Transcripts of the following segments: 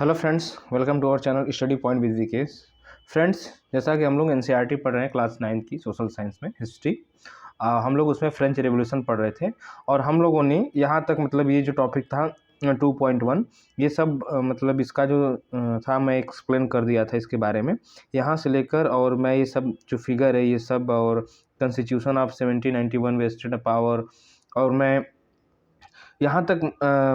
Hello friends, welcome to our channel study point with Vikesh. Friends, जैसा कि हम लोग एनसीईआरटी पढ़ रहे हैं क्लास 9 की सोशल साइंस में हिस्ट्री। हम लोग उसमें फ्रेंच रेवोल्यूशन पढ़ रहे थे और हम लोगों ने यहाँ तक मतलब ये जो टॉपिक था 2.1 ये सब मतलब इसका जो था मैं एक्सप्लेन कर दिया था इसके बारे में यहाँ से लेकर, और मैं ये सब जो फिगर है ये सब और कॉन्स्टिट्यूशन ऑफ 1791 वेस्टेड पावर और मैं यहाँ तक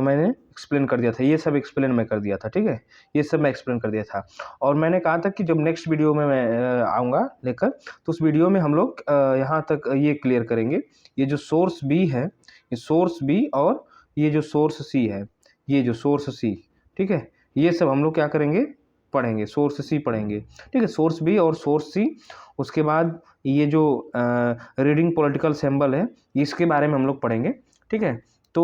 मैंने एक्सप्लेन कर दिया था। ये सब एक्सप्लेन मैं कर दिया था, ठीक है। ये सब मैं एक्सप्लेन कर दिया था और मैंने कहा था कि जब नेक्स्ट वीडियो में मैं आऊँगा लेकर, तो उस वीडियो में हम लोग यहाँ तक ये क्लियर करेंगे। ये जो सोर्स बी है, ये सोर्स बी और ये जो सोर्स सी है, ये जो सोर्स सी, ठीक है, ये सब हम लोग क्या करेंगे, पढ़ेंगे। सोर्स सी पढ़ेंगे, ठीक है, सोर्स बी और सोर्स सी। उसके बाद ये जो रीडिंग पॉलिटिकल सिंबल है इसके बारे में हम लोग पढ़ेंगे, ठीक है। तो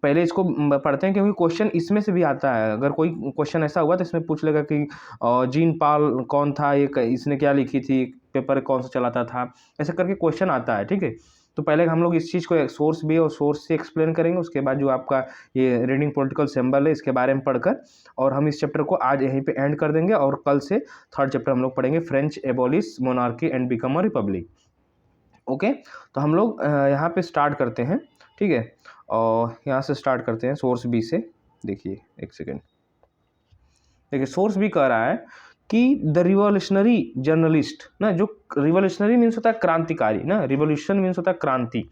पहले इसको पढ़ते हैं क्योंकि क्वेश्चन इसमें से भी आता है। अगर कोई क्वेश्चन ऐसा हुआ तो इसमें पूछ लेगा कि जीन पॉल कौन था, ये इसने क्या लिखी थी, पेपर कौन सा चलाता था, ऐसे करके क्वेश्चन आता है, ठीक है। तो पहले हम लोग इस चीज़ को सोर्स भी और सोर्स से एक्सप्लेन करेंगे। उसके बाद जो आपका ये रीडिंग पॉलिटिकल सिंबल है इसके बारे में पढ़कर और हम इस चैप्टर को आज यहीं पे एंड कर देंगे और कल से थर्ड चैप्टर हम लोग पढ़ेंगे, French abolish monarchy and become a republic. Okay, तो हम लोग यहाँ पे स्टार्ट करते हैं, ठीक है। और यहाँ से स्टार्ट करते हैं सोर्स बी से। देखिए एक सेकेंड, देखिए सोर्स बी कह रहा है कि द रिवोल्यूशनरी जर्नलिस्ट ना, जो रिवोल्यूशनरी मीन्स होता है क्रांतिकारी ना, रिवोल्यूशन मीन्स होता है क्रांति,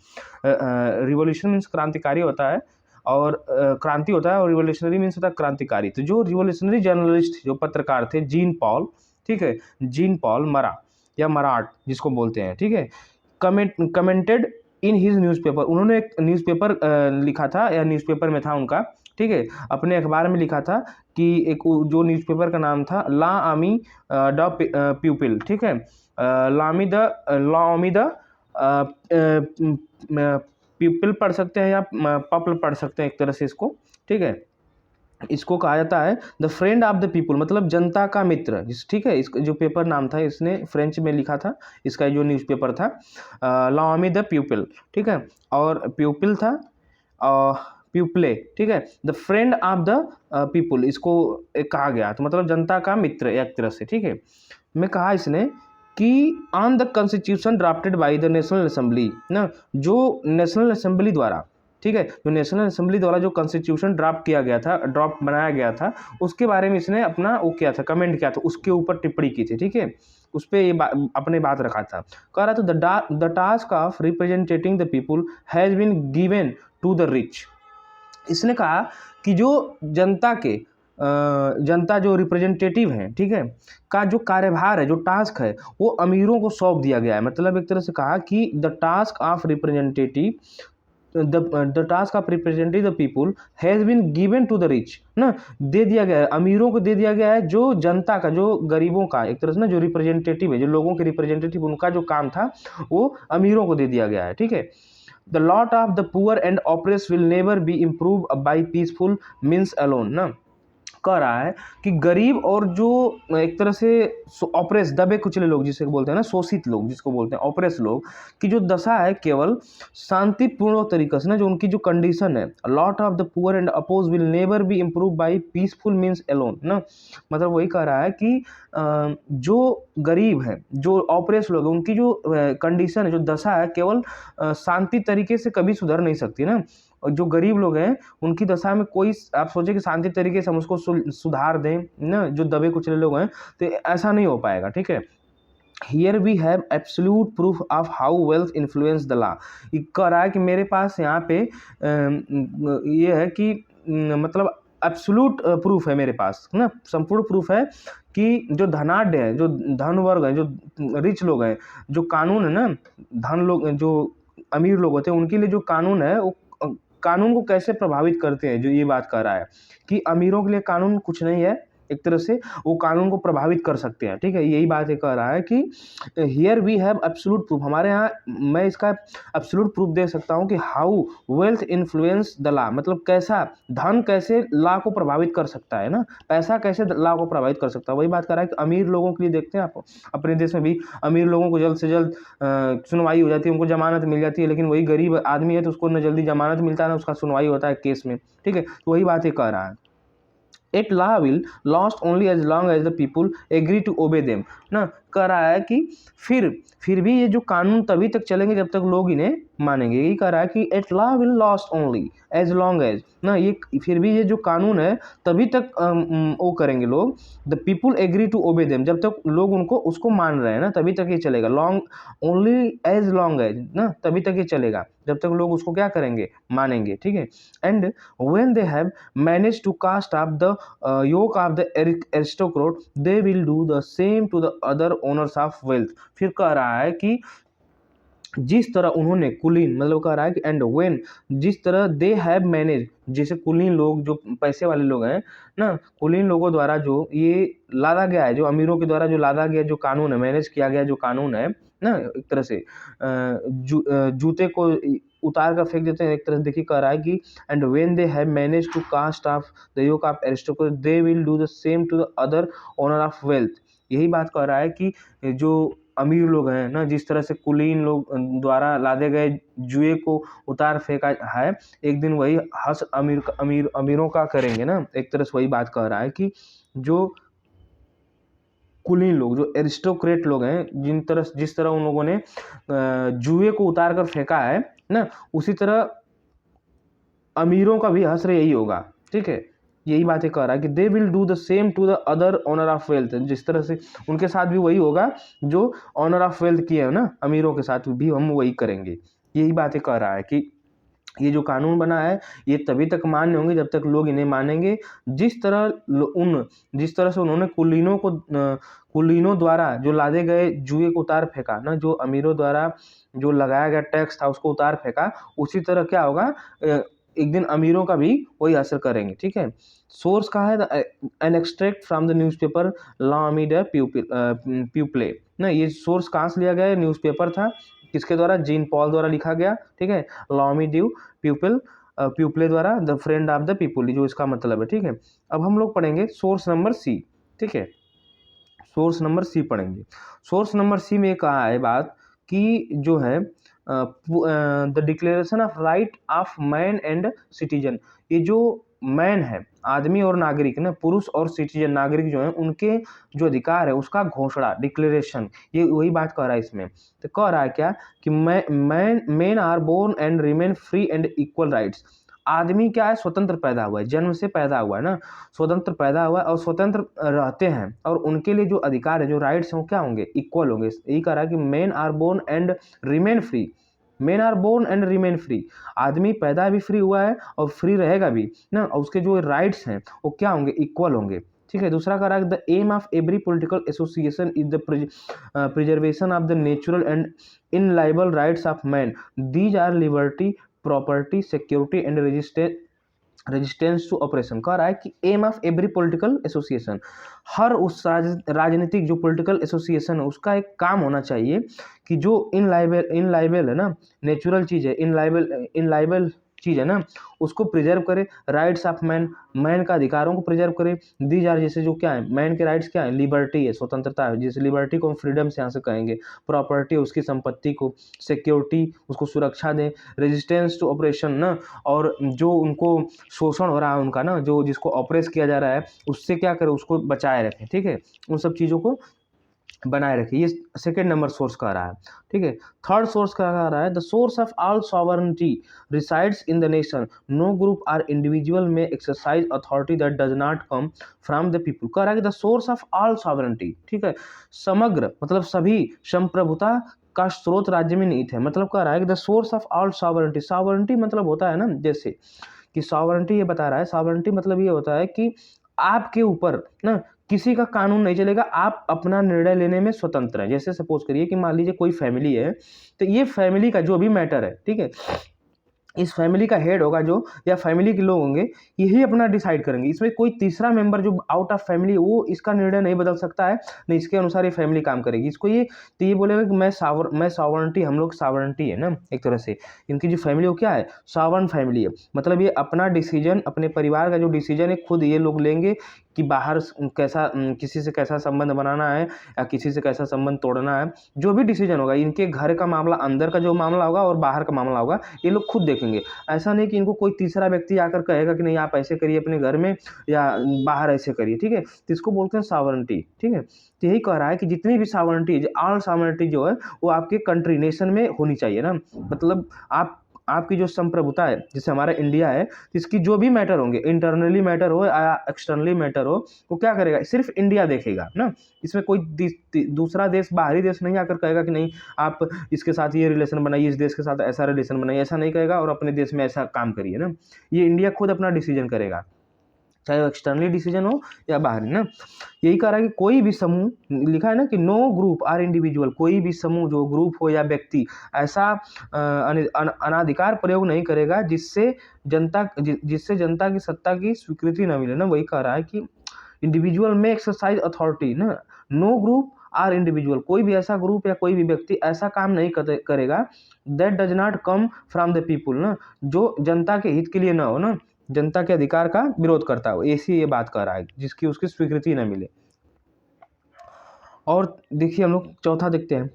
रिवोल्यूशन मीन्स क्रांतिकारी होता है और क्रांति होता है, और रिवोल्यूशनरी मीन्स होता है क्रांतिकारी। तो जो रिवोल्यूशनरी जर्नलिस्ट जो पत्रकार थे जीन पॉल, ठीक है, जीन पॉल मरा या मराठ जिसको बोलते हैं, ठीक है, कमेंटेड इन हिज न्यूज़पेपर, उन्होंने एक न्यूज़पेपर लिखा था या न्यूज़पेपर में था उनका, ठीक है, अपने अखबार में लिखा था कि एक जो न्यूज़पेपर का नाम था ला आमी द प्यूपिल, ठीक है, ला आमी द प्यूपिल पढ़ सकते हैं या पपल पढ़ सकते हैं एक तरह से इसको, ठीक है। इसको कहा जाता है the friend of the people, मतलब जनता का मित्र, ठीक है। इसका जो पेपर नाम था इसने फ्रेंच में लिखा था, इसका जो न्यूज़पेपर था लामी द प्यूपिल, ठीक है, और प्यूपिल था प्यूपले, ठीक है, the friend of the people इसको कहा गया, तो मतलब जनता का मित्र एक तरह से, ठीक है। मैं कहा इसने कि on the constitution drafted by the national assembly ना, जो नेशनल असेंबली द्वारा, ठीक है, जो नेशनल असेंबली द्वारा जो कॉन्स्टिट्यूशन ड्राफ्ट किया गया था, ड्राफ्ट बनाया गया था, उसके बारे में इसने अपना वो किया था, कमेंट किया था, उसके ऊपर टिप्पणी की थी, ठीक है, उस पर ये अपने बात रखा था। कह रहा था the task of representing the people has been given to the rich. इसने कहा कि जो जनता के जनता जो रिप्रेजेंटेटिव हैं, ठीक है, का जो कार्यभार है, जो टास्क है, वो अमीरों को सौंप दिया गया है। मतलब एक तरह से कहा कि the task of representative the task of representing the people has been given to the rich ना, दे दिया गया है, अमीरों को दे दिया गया है, जो जनता का, जो गरीबों का एक तरह से ना, जो रिप्रेजेंटेटिव है, जो लोगों के रिप्रेजेंटेटिव, उनका जो काम था वो अमीरों को दे दिया गया है, ठीक है। The lot of the poor and oppress will never be improve by peaceful means alone ना, कह रहा है कि गरीब और जो एक तरह से ऑपरेस, दबे कुचले लोग जिसे बोलते हैं ना, शोषित लोग जिसको बोलते हैं ऑपरेस लोग की जो दशा है, केवल शांतिपूर्ण तरीके से ना, जो उनकी जो कंडीशन है, lot of the poor and oppressed will never be improve by peaceful means alone ना, मतलब वही कह रहा है कि जो गरीब है, जो ऑपरेस लोग हैं, उनकी जो कंडीशन है, जो दशा है, केवल शांति तरीके से कभी सुधर नहीं सकती ना। और जो गरीब लोग हैं उनकी दशा में कोई, आप सोचे कि शांति तरीके से हम उसको सुधार दें ना, जो दबे कुचले लोग हैं, तो ऐसा नहीं हो पाएगा, ठीक है। Here we have absolute proof of how wealth influence the law. ये कह रहा है कि मेरे पास यहाँ पे ये है कि मतलब एब्सोल्यूट प्रूफ है मेरे पास ना, संपूर्ण प्रूफ है कि जो धनाढ़ है, जो धन वर्ग है, जो रिच लोग हैं, जो कानून है ना, धन लोग, जो अमीर लोग होते हैं, उनके लिए जो कानून है वो कानून को कैसे प्रभावित करते हैं, जो ये बात कर रहा है कि अमीरों के लिए कानून कुछ नहीं है, एक तरह से वो कानून को प्रभावित कर सकते हैं, ठीक है। यही बात ये कह रहा है कि here we have absolute proof, हमारे यहाँ मैं इसका एब्सोल्यूट प्रूफ दे सकता हूँ कि how wealth influence the law, मतलब कैसा धन कैसे लॉ को प्रभावित कर सकता है ना, पैसा कैसे लॉ को प्रभावित कर सकता है। वही बात कर रहा है कि अमीर लोगों के लिए देखते हैं आप अपने देश में भी, अमीर लोगों को जल्द से जल्द सुनवाई हो जाती है, उनको जमानत मिल जाती है, लेकिन वही गरीब आदमी है तो उसको न जल्दी जमानत मिलता है ना उसका सुनवाई होता है केस में, ठीक है। तो वही बात ये कह रहा है। At law will last only as long as the people agree to obey them ना। कह रहा है कि फिर भी ये जो कानून तभी तक चलेंगे जब तक लोग इन्हें मानेंगे। यही कह रहा है कि at law will last only as long as ना, ये फिर भी ये जो कानून है तभी तक वो करेंगे लोग, the people agree to obey them, जब तक लोग उनको उसको मान रहे हैं ना तभी तक ये चलेगा। Long only as long as ना, तभी तक ये चलेगा जब तक लोग उसको क्या करेंगे, मानेंगे। ठीक है। And when they have manage to cast off the yoke of the aristocrat they will do the same to the other owners of wealth. फिर कह रहा है कि जिस तरह उन्होंने कुलीन, मतलब कह रहा है कि एंड व्हेन, जिस तरह दे हैव मैनेज, जैसे कुलीन लोग जो पैसे वाले लोग हैं ना, कुलीन लोगों द्वारा जो ये लादा गया है, जो अमीरों के द्वारा जो लादा गया जो कानून है, मैनेज किया गया जो कानून है ना, एक तरह से जूते को उतार कर फेंक देते हैं। एक तरह से देखिए कह रहा है कि and when they have manage to cast off the yoke of aristocrat they will do the same to the other owner of wealth. यही बात कह रहा है कि जो अमीर लोग हैं ना, जिस तरह से कुलीन लोग द्वारा लादे गए जुए को उतार फेंका है, एक दिन वही हस अमीरों का करेंगे ना। एक तरह से वही बात कह रहा है कि जो कुलीन लोग, जो एरिस्टोक्रेट लोग हैं, जिस तरह उन लोगों ने जुए को उतार कर फेंका है ना, उसी तरह अमीरों का भी हश्र यही होगा। ठीक है। यही बातें कह रहा है कि they will do the same to the other owner of wealth, जिस तरह से उनके साथ भी वही होगा जो ऑनर ऑफ वेल्थ किए है ना, अमीरों के साथ भी हम वही करेंगे। यही बातें कह रहा है कि ये जो कानून बना है ये तभी तक मान्य होंगे जब तक लोग इन्हें मानेंगे। जिस तरह से उन्होंने कुलीनों द्वारा जो लादे गए जुए को उतार फेंका ना, जो अमीरों द्वारा जो लगाया गया टैक्स था उसको उतार फेंका, उसी तरह क्या होगा, एक दिन अमीरों का भी वही असर करेंगे। ठीक है। सोर्स कहा है an extract from the newspaper लॉमी द प्यूपले ना, ये सोर्स कहाँ से लिया गया है, न्यूज़पेपर था, किसके द्वारा, जीन पॉल द्वारा लिखा गया। ठीक है। लॉमी ड्यू प्यूपले द्वारा, the friend of the people, जो इसका मतलब है। ठीक है। अब हम लोग पढ़ेंगे सोर्स नंबर सी। ठीक है। सोर्स नंबर सी पढ़ेंगे। सोर्स नंबर सी में कहा है बात कि जो है the declaration of right of man and citizen, ये जो मैन है, आदमी और नागरिक ना, पुरुष और सिटीजन नागरिक जो है, उनके जो अधिकार है उसका घोषणा, डिक्लेरेशन, ये वही बात कह रहा है इसमें। तो कह रहा है क्या कि man are born and remain free and equal rights. आदमी क्या है, स्वतंत्र पैदा हुआ है, जन्म से पैदा हुआ है ना, स्वतंत्र पैदा हुआ है और स्वतंत्र रहते हैं, और उनके लिए जो अधिकार है, जो राइट्स हैं, वो क्या होंगे, इक्वल होंगे। यही कह रहा है कि man are born and remain free, men are born and remain free, आदमी पैदा भी फ्री हुआ है और फ्री रहेगा भी ना, और उसके जो राइट्स हैं वो क्या होंगे, इक्वल होंगे। ठीक है। दूसरा कह रहा है the aim of every political association is the preservation of the natural and inalienable rights of man, these are liberty, property, security and resistance to oppression. कह रहा है कि aim of every political association, हर उस राजनीतिक जो political association है उसका एक काम होना चाहिए कि जो इनलाइबल है ना, नेचुरल चीज़ है, इनलाइबल चीज़ है ना, उसको प्रिजर्व करे, राइट्स ऑफ मैन का अधिकारों को प्रिजर्व करे। दीज आर, जैसे जो क्या है, मैन के राइट्स क्या है, लिबर्टी है, स्वतंत्रता है, जैसे लिबर्टी को हम फ्रीडम से यहाँ से कहेंगे, प्रॉपर्टी उसकी संपत्ति को, सिक्योरिटी उसको सुरक्षा दें, रेजिस्टेंस टू ऑपरेशन ना, और जो उनको शोषण हो रहा है उनका ना, जो जिसको ऑपरेस किया जा रहा है उससे क्या करें, उसको बचाए रखें। ठीक है। उन सब चीज़ों को बनाए रखें। ये सेकेंड नंबर सोर्स कह रहा है। ठीक है। थर्ड सोर्स कह रहा है the source of all sovereignty resides in the nation, no group or individual may exercise authority that does not come from the people. कह रहा है कि the source of all sovereignty, ठीक है, समग्र मतलब सभी संप्रभुता का स्रोत राज्य में निहित है। मतलब कह रहा है कि the source of all sovereignty, sovereignty मतलब होता है ना, जैसे कि सॉवरेनिटी ये बता रहा है, सॉवरेनिटी मतलब ये होता है कि आपके ऊपर ना किसी का कानून नहीं चलेगा, आप अपना निर्णय लेने में स्वतंत्र हैं। जैसे सपोज करिए कि मान लीजिए कोई फैमिली है, तो ये फैमिली का जो भी मैटर है, ठीक है, इस फैमिली का हेड होगा जो, या फैमिली के लोग होंगे, यही अपना डिसाइड करेंगे। इसमें कोई तीसरा मेंबर जो आउट ऑफ फैमिली वो इसका निर्णय नहीं बदल सकता है, नहीं इसके अनुसार ये फैमिली काम करेगी। इसको ये तो ये बोलेगा कि मैं सॉवरेनिटी, हम लोग सॉवरेनिटी है ना, एक तरह से इनकी जो फैमिली वो क्या है, सॉवरेन फैमिली है। मतलब ये अपना डिसीजन, अपने परिवार का जो डिसीजन है खुद ये लोग लेंगे कि बाहर कैसा किसी से कैसा संबंध बनाना है या किसी से कैसा संबंध तोड़ना है, जो भी डिसीजन होगा इनके घर का मामला, अंदर का जो मामला होगा और बाहर का मामला होगा, ये लोग खुद देखेंगे। ऐसा नहीं कि इनको कोई तीसरा व्यक्ति आकर कहेगा कि नहीं आप ऐसे करिए अपने घर में या बाहर ऐसे करिए, ठीक है। तो इसको बोलते हैं सॉवरेंटी, ठीक है। तो यही कह रहा है कि जितनी भी सॉवरेंटी, ऑल सॉवरेंटी जो है वो आपके कंट्री नेशन में होनी चाहिए ना। मतलब आपकी जो संप्रभुता है, जैसे हमारा इंडिया है, इसकी जो भी मैटर होंगे, इंटरनली मैटर हो या एक्सटर्नली मैटर हो, वो क्या करेगा, सिर्फ इंडिया देखेगा ना। इसमें कोई दूसरा देश, बाहरी देश नहीं आकर कहेगा कि नहीं आप इसके साथ ये रिलेशन बनाइए, इस देश के साथ ऐसा रिलेशन बनाइए, ऐसा नहीं कहेगा और अपने देश में ऐसा काम करिए ना। ये इंडिया खुद अपना डिसीजन करेगा, चाहे वो एक्सटर्नली डिसीजन हो या बाहरी ना। यही कह रहा है कि कोई भी समूह, लिखा है ना कि नो ग्रुप आर इंडिविजुअल, कोई भी समूह जो ग्रुप हो या व्यक्ति ऐसा अनाधिकार प्रयोग नहीं करेगा जिससे जनता की सत्ता की स्वीकृति न मिले ना। वही कह रहा है कि इंडिविजुअल में एक्सरसाइज अथॉरिटी ना, नो ग्रुप आर इंडिविजुअल, कोई भी ऐसा ग्रुप या कोई भी व्यक्ति ऐसा काम नहीं करेगा that does not come from the people ना, जो जनता के हित के लिए ना हो ना, जनता के अधिकार का विरोध करता हो, ऐसी ये बात कर रहा है जिसकी उसकी स्वीकृति न मिले। और देखिए हम लोग चौथा देखते हैं,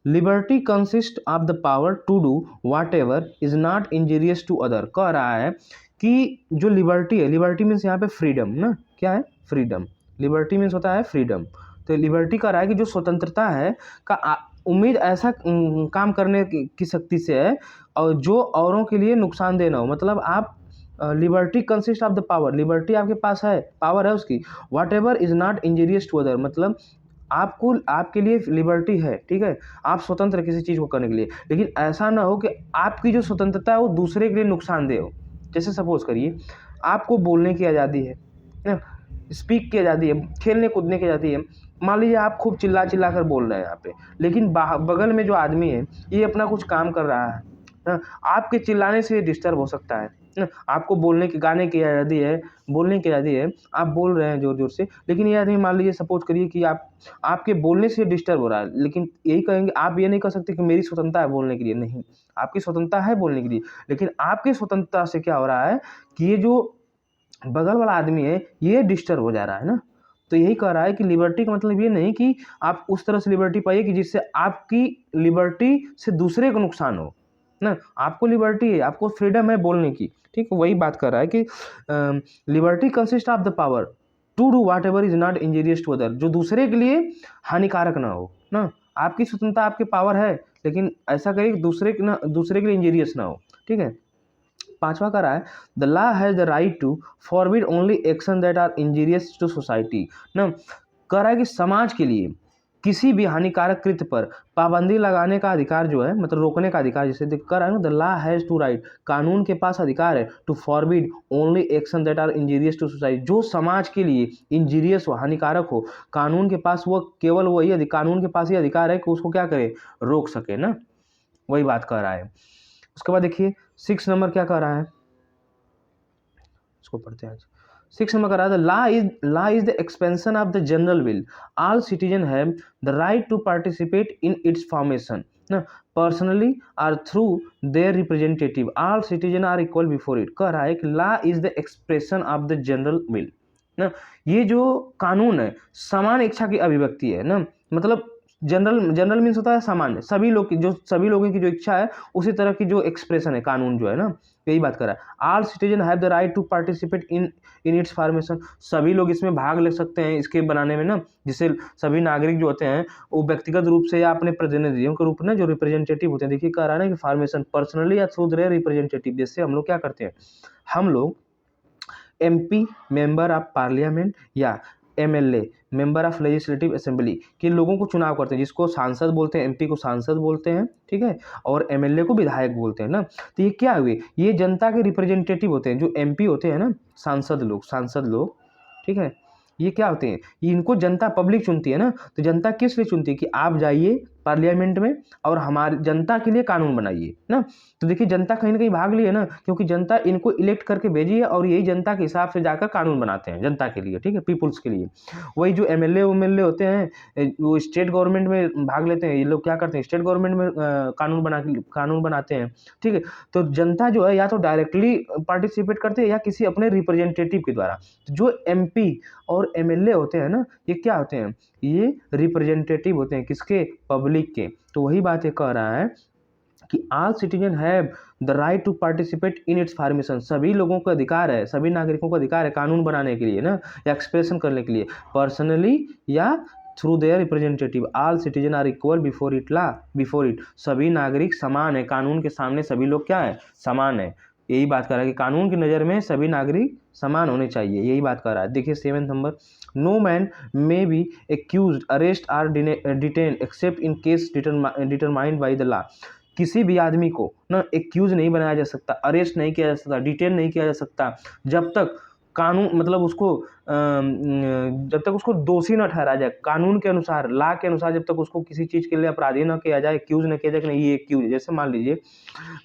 liberty consist of the power to do whatever is not injurious to other. कह रहा है कि जो लिबर्टी है, लिबर्टी मीन्स यहाँ पे फ्रीडम ना, क्या है, फ्रीडम। लिबर्टी मीन्स होता है फ्रीडम। तो लिबर्टी कह रहा है कि जो स्वतंत्रता है का उम्मीद ऐसा काम करने की शक्ति से है और जो औरों के लिए नुकसानदेह न हो। मतलब आप liberty consist of the power, liberty आपके पास है, पावर है उसकी, whatever is not injurious to other, मतलब आपको, आपके लिए लिबर्टी है, ठीक है, आप स्वतंत्र किसी चीज़ को करने के लिए, लेकिन ऐसा ना हो कि आपकी जो स्वतंत्रता है वो दूसरे के लिए नुकसानदेह हो। जैसे सपोज करिए आपको बोलने की आज़ादी है ना, स्पीक की आज़ादी है, खेलने कूदने की आज़ादी है, मान लीजिए आप खूब चिल्ला चिल्ला कर बोल रहे हैं यहाँ पे, लेकिन बगल में जो आदमी है ये अपना कुछ काम कर रहा है ना, आपके चिल्लाने से डिस्टर्ब हो सकता है ना। आपको बोलने की, गाने की आज़ादी है, बोलने की आज़ादी है, आप बोल रहे हैं ज़ोर ज़ोर से, लेकिन ये आदमी मान लीजिए सपोज करिए कि आपके बोलने से डिस्टर्ब हो रहा है, लेकिन यही कहेंगे, आप ये नहीं कह सकते कि मेरी स्वतंत्रता है बोलने के लिए, नहीं, आपकी स्वतंत्रता है बोलने के लिए, लेकिन आपकी स्वतंत्रता से क्या हो रहा है कि ये जो बगल वाला आदमी है ये डिस्टर्ब हो जा रहा है ना। तो यही कह रहा है कि लिबर्टी का मतलब ये नहीं कि आप उस तरह से लिबर्टी पाइए कि जिससे आपकी लिबर्टी से दूसरे को नुकसान हो ना। आपको लिबर्टी है, आपको फ्रीडम है बोलने की, ठीक है। वही बात कर रहा है कि liberty consist of the power to do whatever is not injurious to other, जो दूसरे के लिए हानिकारक ना हो ना। आपकी स्वतंत्रता, आपकी पावर है, लेकिन ऐसा करिए दूसरे के लिए इंजीरियस ना हो, ठीक है। पांचवा कर रहा है, the law has the right to forbid only action that are injurious to society ना। कह रहा है कि समाज के लिए किसी भी हानिकारक कृत्य पर पाबंदी लगाने का अधिकार जो है, मतलब रोकने का अधिकार, जिसे कह रहा है ना, the law has to right, कानून के पास अधिकार है, to forbid only action that are injurious to society, जो समाज के लिए इंजीरियस हो, हानिकारक हो, कानून के पास वो केवल वही कानून के पास ही अधिकार है कि उसको क्या करे, रोक सके ना। वही बात कह रहा है। उसके बाद देखिए 6 नंबर क्या कह रहा है, इसको पढ़ते हैं आज। 6 नंबर कह रहा है, law is the expansion of the general will, all citizen have the right to participate in its formation ना, पर्सनली और through their representative, all citizen are equal before it. कह रहा है कि law is the expression of the general will ना, ये जो कानून है समान इच्छा की अभिव्यक्ति है ना। मतलब जनरल मीन्स होता है सामान्य, सभी लोगों की जो इच्छा है उसी तरह की जो एक्सप्रेशन है कानून जो है ना, यही बात कर रहा है। All citizen have the right to participate in its formation, सभी लोग इसमें भाग ले सकते हैं इसके बनाने में ना, जिससे सभी नागरिक जो होते हैं वो व्यक्तिगत रूप से या अपने प्रतिनिधियों के रूप में जो रिप्रेजेंटेटिव होते हैं। देखिए कह रहा है ना कि फॉर्मेशन पर्सनली या थ्रू देयर रिप्रेजेंटेटिव, जैसे हम लोग क्या करते हैं, हम लोग MP मेंबर ऑफ पार्लियामेंट या MLA member of legislative assembly के लोगों को चुनाव करते हैं, जिसको सांसद बोलते हैं, MP को सांसद बोलते हैं, ठीक है, और MLA को विधायक बोलते हैं ना। तो ये क्या हुए, ये जनता के रिप्रेजेंटेटिव होते हैं, जो MP होते हैं ना, सांसद लोग, ठीक है, ये क्या होते हैं, इनको जनता पब्लिक चुनती है ना। तो जनता किस लिए चुनती है कि आप जाइए पार्लियामेंट में और हमारी जनता के लिए कानून बनाइए ना। तो देखिए जनता कहीं ना कहीं भाग ली है ना, क्योंकि जनता इनको इलेक्ट करके भेजी है और यही जनता के हिसाब से जाकर कानून बनाते हैं जनता के लिए, ठीक है, पीपुल्स के लिए। वही जो एमएलए होते हैं वो स्टेट गवर्नमेंट में भाग लेते हैं, ये लोग क्या करते हैं स्टेट गवर्नमेंट में कानून बनाते हैं, ठीक है। तो जनता जो है या तो डायरेक्टली पार्टिसिपेट करती है या किसी अपने रिप्रेजेंटेटिव के द्वारा। तो जो एमपी और एमएलए होते हैं ना, ये क्या होते हैं, ये रिप्रेजेंटेटिव होते हैं किसके, पब्लिक के। तो वही बात ये कह रहा है कि all citizen have the right to participate in its formation, सभी लोगों का अधिकार है, सभी नागरिकों का अधिकार है कानून बनाने के लिए ना, या एक्सप्रेशन करने के लिए, पर्सनली या through their representative. All citizen are equal before it, सभी नागरिक समान है कानून के सामने, सभी लोग क्या है, समान है। यही बात कर रहा है कि कानून की नज़र में सभी नागरिक समान होने चाहिए, यही बात कर रहा है। देखिए 7 number, no man may be accused, arrest or detain except in case determined by the law, किसी भी आदमी को ना एक्यूज नहीं बनाया जा सकता, अरेस्ट नहीं किया जा सकता, डिटेन नहीं किया जा सकता जब तक कानून मतलब उसको जब तक उसको दोषी न ठहराया जाए, कानून के अनुसार, लॉ के अनुसार, जब तक उसको किसी चीज़ के लिए अपराधी न किया जाए, एक्यूज न किया जाए कि नहीं ये एक्यूज, जैसे मान लीजिए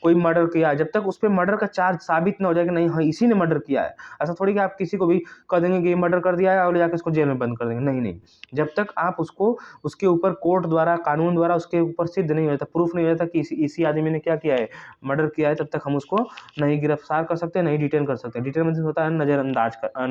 कोई मर्डर किया, जब तक उस पर मर्डर का चार्ज साबित न हो जाए कि नहीं हाँ इसी ने मर्डर किया है, ऐसा थोड़ी कि आप किसी को भी कह देंगे कि ये मर्डर कर दिया है और ले जाकर उसको जेल में बंद कर देंगे, नहीं नहीं, जब तक आप उसको उसके ऊपर कोर्ट द्वारा, कानून द्वारा उसके ऊपर सिद्ध नहीं होता, प्रूफ नहीं होता कि इसी आदमी ने क्या किया है, मर्डर किया है, तब तक हम उसको नहीं गिरफ्तार कर सकते, नहीं डिटेन कर सकते। डिटेन मतलब होता है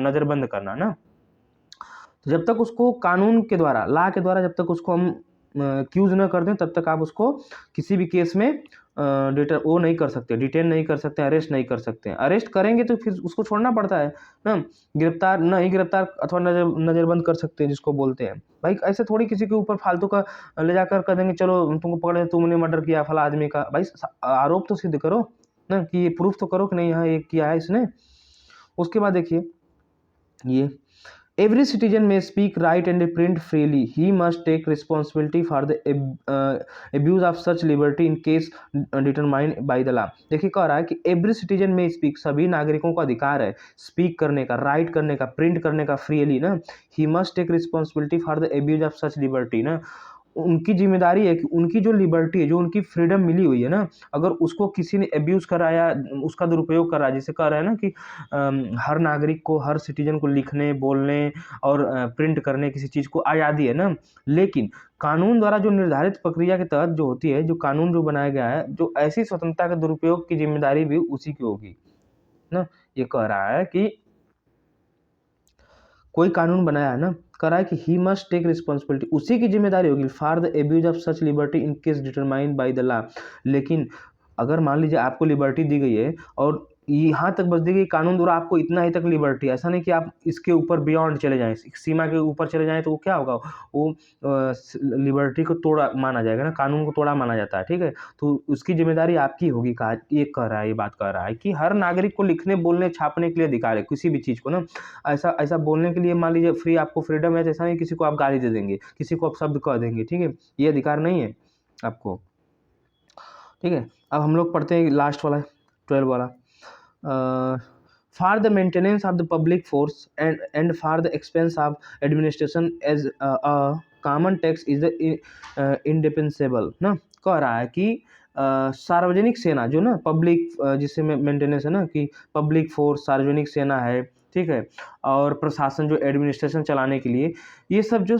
नज़रबंद करना ना। तो जब तक उसको कानून के द्वारा, लॉ के द्वारा जब तक उसको हम एक्यूज न कर दें, तब तक आप उसको किसी भी केस में वो नहीं कर सकते, डिटेन नहीं कर सकते, अरेस्ट नहीं कर सकते। अरेस्ट करेंगे तो फिर उसको छोड़ना पड़ता है ना, गिरफ्तार अथवा नज़रबंद कर सकते हैं जिसको बोलते हैं। भाई ऐसे थोड़ी किसी के ऊपर फालतू का ले जाकर कर देंगे चलो तुमको पकड़े, तुमने मर्डर किया फला आदमी का, भाई आरोप तो सिद्ध करो ना, कि ये प्रूफ तो करो कि नहीं हाँ ये किया है इसने। उसके बाद देखिए ये every citizen may speak right and print freely, he must take responsibility for the abuse of such liberty in case determined by the law। देखिए कह रहा है कि एवरी सिटीजन में स्पीक, सभी नागरिकों का अधिकार है स्पीक करने का, राइट करने का, प्रिंट करने का फ्रीली ना। He must take responsibility for the abuse of such liberty ना, उनकी जिम्मेदारी है कि उनकी जो लिबर्टी है, जो उनकी फ्रीडम मिली हुई है ना, अगर उसको किसी ने एब्यूज कराया, उसका दुरुपयोग करा, जिसे कह रहा है ना कि हर नागरिक को, हर सिटीजन को लिखने, बोलने और प्रिंट करने किसी चीज़ को आज़ादी है ना, लेकिन कानून द्वारा जो निर्धारित प्रक्रिया के तहत जो होती है, जो कानून जो बनाया गया है, जो ऐसी स्वतंत्रता के दुरुपयोग की जिम्मेदारी भी उसी की होगी ना। ये कह रहा है कि कोई कानून बनाया है ना, कह रहा है कि ही मस्ट टेक रिस्पॉन्सिबिलिटी, उसी की जिम्मेदारी होगी for the abuse of such liberty in case determined by the law. लेकिन अगर मान लीजिए आपको लिबर्टी दी गई है और यहाँ तक बस दी गई कानून द्वारा, आपको इतना ही तक लिबर्टी, ऐसा नहीं कि आप इसके ऊपर बियॉन्ड चले जाएं, सीमा के ऊपर चले जाएं, तो वो क्या होगा, वो लिबर्टी को तोड़ा माना जाएगा ना, कानून को तोड़ा माना जाता है, ठीक है। तो उसकी जिम्मेदारी आपकी होगी, कहा ये कह रहा है, ये बात कह रहा है कि हर नागरिक को लिखने, बोलने, छापने के लिए अधिकार है, किसी भी चीज़ को ना, ऐसा ऐसा बोलने के लिए मान लीजिए फ्री आपको फ्रीडम है, तो ऐसा नहीं किसी को आप गाली दे देंगे, किसी को आप शब्द कह देंगे, ठीक है, ये अधिकार नहीं है आपको, ठीक है। अब हम लोग पढ़ते हैं लास्ट वाला 12 वाला, for the maintenance of the public force and for the expense of administration as common tax is the indispensable ना। कह रहा है कि सार्वजनिक सेना जो ना, पब्लिक जिससे मेंटेनेंस है ना, कि पब्लिक फोर्स सार्वजनिक सेना है, ठीक है, और प्रशासन जो एडमिनिस्ट्रेशन चलाने के लिए ये सब जो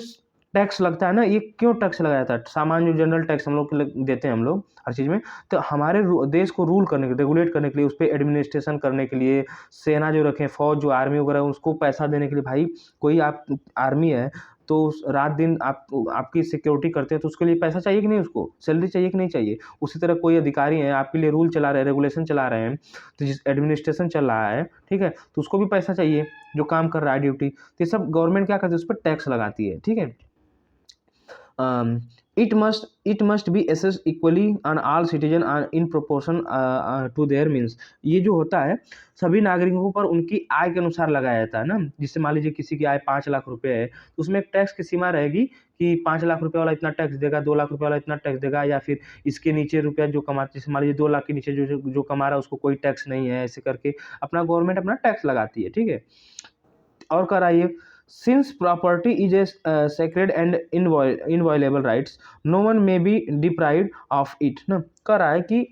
टैक्स लगता है ना, ये क्यों टैक्स लगाया जाता है, सामान्य जो जनरल टैक्स हम लोग देते हैं, हम लोग हर चीज़ में, तो हमारे देश को रूल करने के लिए, रेगुलेट करने के लिए, उस पर एडमिनिस्ट्रेशन करने के लिए, सेना जो रखें, फौज जो आर्मी वगैरह उसको पैसा देने के लिए। भाई कोई आप आर्मी है तो रात दिन आपकी सिक्योरिटी करते हैं, तो उसके लिए पैसा चाहिए कि नहीं, उसको सैलरी चाहिए कि नहीं चाहिए। उसी तरह कोई अधिकारी है आपके लिए रूल चला रहे हैं, रेगुलेशन चला रहे हैं, तो जिस एडमिनिस्ट्रेशन चल रहा है, ठीक है, तो उसको भी पैसा चाहिए जो काम कर रहा है ड्यूटी, तो ये सब गवर्नमेंट क्या करती है, उस पर टैक्स लगाती है, ठीक है। it must be assessed equally on all citizen in proportion to their means। ये जो होता है सभी नागरिकों पर उनकी आय के अनुसार लगाया जाता है ना। जिससे मान लीजिए किसी की आय 5 लाख रुपए है, तो उसमें एक टैक्स की सीमा रहेगी कि 5 लाख रुपए वाला इतना टैक्स देगा, 2 लाख रुपए वाला इतना टैक्स देगा, या फिर इसके नीचे रुपया जो कमाते, जैसे मान लीजिए 2 लाख के नीचे जो कमा रहा है उसको कोई टैक्स नहीं है, ऐसे करके अपना गवर्नमेंट अपना टैक्स लगाती है, ठीक है। और कराइए since property is a sacred and inviolable rights, no one may be deprived of it ना। कह रहा है कि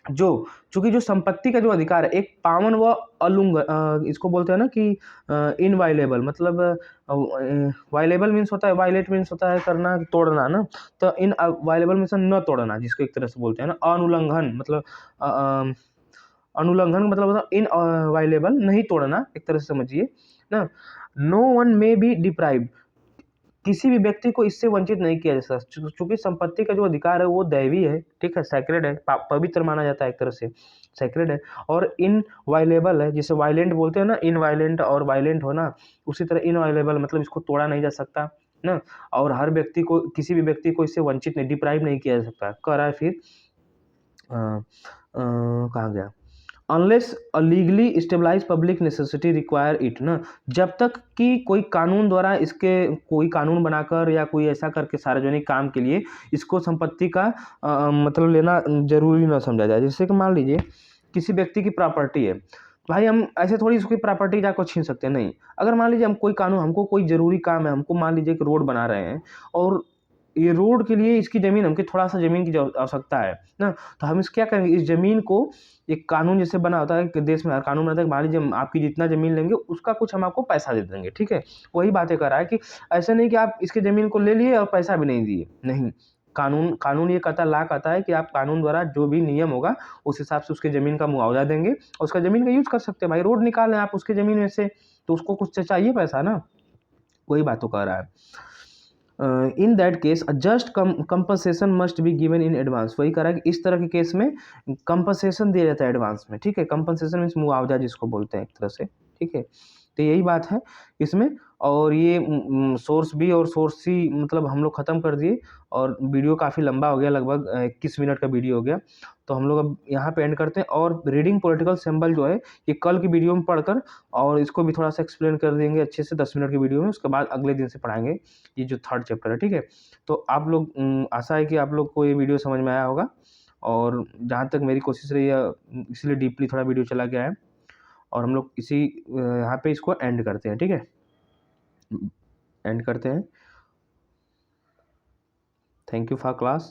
जो चूंकि जो संपत्ति का जो अधिकार है एक पावन व अलुंग इसको बोलते हैं ना कि इनवायलेबल, मतलब वायलेबल मीन्स होता है, वायलेट मीन्स होता है करना, तोड़ना ना। तो इन वायलेबल मीन्स न तोड़ना, जिसको एक तरह से बोलते हैं ना अनुल्लंघन, मतलब अनुल्लंघन मतलब होता है इन वायलेबल, नहीं तोड़ना एक तरह से समझिए ना। No one may be deprived, किसी भी व्यक्ति को इससे वंचित नहीं किया जा सकता, चूंकि संपत्ति का जो अधिकार है वो दैवी है, ठीक है, सैक्रेड है, पवित्र माना जाता है एक तरह से, सैक्रेड है, और इन वायलेबल है, जिसे वायलेंट बोलते हैं ना, इन वायलेंट और वायलेंट होना, उसी तरह इन वायलेबल मतलब इसको तोड़ा नहीं जा सकता ना। और हर व्यक्ति को, किसी भी व्यक्ति को इससे वंचित नहीं, डिप्राइव नहीं किया जा सकता। कह रहा है फिर कहाँ गया, unless a legally established public necessity require it ना, जब तक कि कोई कानून द्वारा इसके, कोई कानून बनाकर या कोई ऐसा करके सार्वजनिक काम के लिए इसको संपत्ति का मतलब लेना जरूरी ना समझा जाए। जैसे कि मान लीजिए किसी व्यक्ति की प्रॉपर्टी है, भाई हम ऐसे थोड़ी उसकी प्रॉपर्टी जाकर छीन सकते हैं, नहीं। अगर मान लीजिए हम कोई कानून, हमको कोई जरूरी काम है, हमको मान लीजिए कि रोड बना रहे हैं और ये रोड के लिए इसकी ज़मीन, हमको थोड़ा सा ज़मीन की आवश्यकता है ना, तो हम इस क्या करेंगे, इस ज़मीन को, एक कानून जैसे बना होता है कि देश में हर कानून बनाता है कि मान लीजिए आपकी जितना ज़मीन लेंगे उसका कुछ हम आपको पैसा दे देंगे, ठीक है। वही बातें कर रहा है कि ऐसा नहीं कि आप इसकी ज़मीन को ले लिए और पैसा भी नहीं दिए, नहीं। कानून कानून ये कहता, ला कहता है कि आप कानून द्वारा जो भी नियम होगा उस हिसाब से उसके ज़मीन का मुआवजा देंगे और उसका ज़मीन का यूज़ कर सकते हैं। भाई रोड निकाल रहे हैं आप उसके ज़मीन में से, तो उसको कुछ चाहिए पैसा ना, वही बात तो कह रहा है। In that case a just compensation must be given in advance, वही कह रहा है कि इस तरह के केस में कंपनसेशन दिया जाता है एडवांस में, ठीक है। कंपनसेशन मीन्स मुआवजा जिसको बोलते हैं एक तरह से, ठीक है। तो यही बात है इसमें। और ये सोर्स बी और सोर्स सी मतलब हम लोग ख़त्म कर दिए, और वीडियो काफ़ी लंबा हो गया, लगभग 21 मिनट का वीडियो हो गया, तो हम लोग अब यहाँ पे एंड करते हैं। और रीडिंग पॉलिटिकल सिंबल जो है ये कल की वीडियो में पढ़कर और इसको भी थोड़ा सा एक्सप्लेन कर देंगे अच्छे से 10 मिनट की वीडियो में, उसके बाद अगले दिन से पढ़ाएंगे ये जो थर्ड चैप्टर है, ठीक है। तो आप लोग आशा है कि आप लोग को ये वीडियो समझ में आया होगा, और जहाँ तक मेरी कोशिश रही है इसलिए डीपली थोड़ा वीडियो चला गया है, और हम लोग इसी यहाँ पे इसको एंड करते हैं, ठीक है, एंड करते हैं। Thank you for class.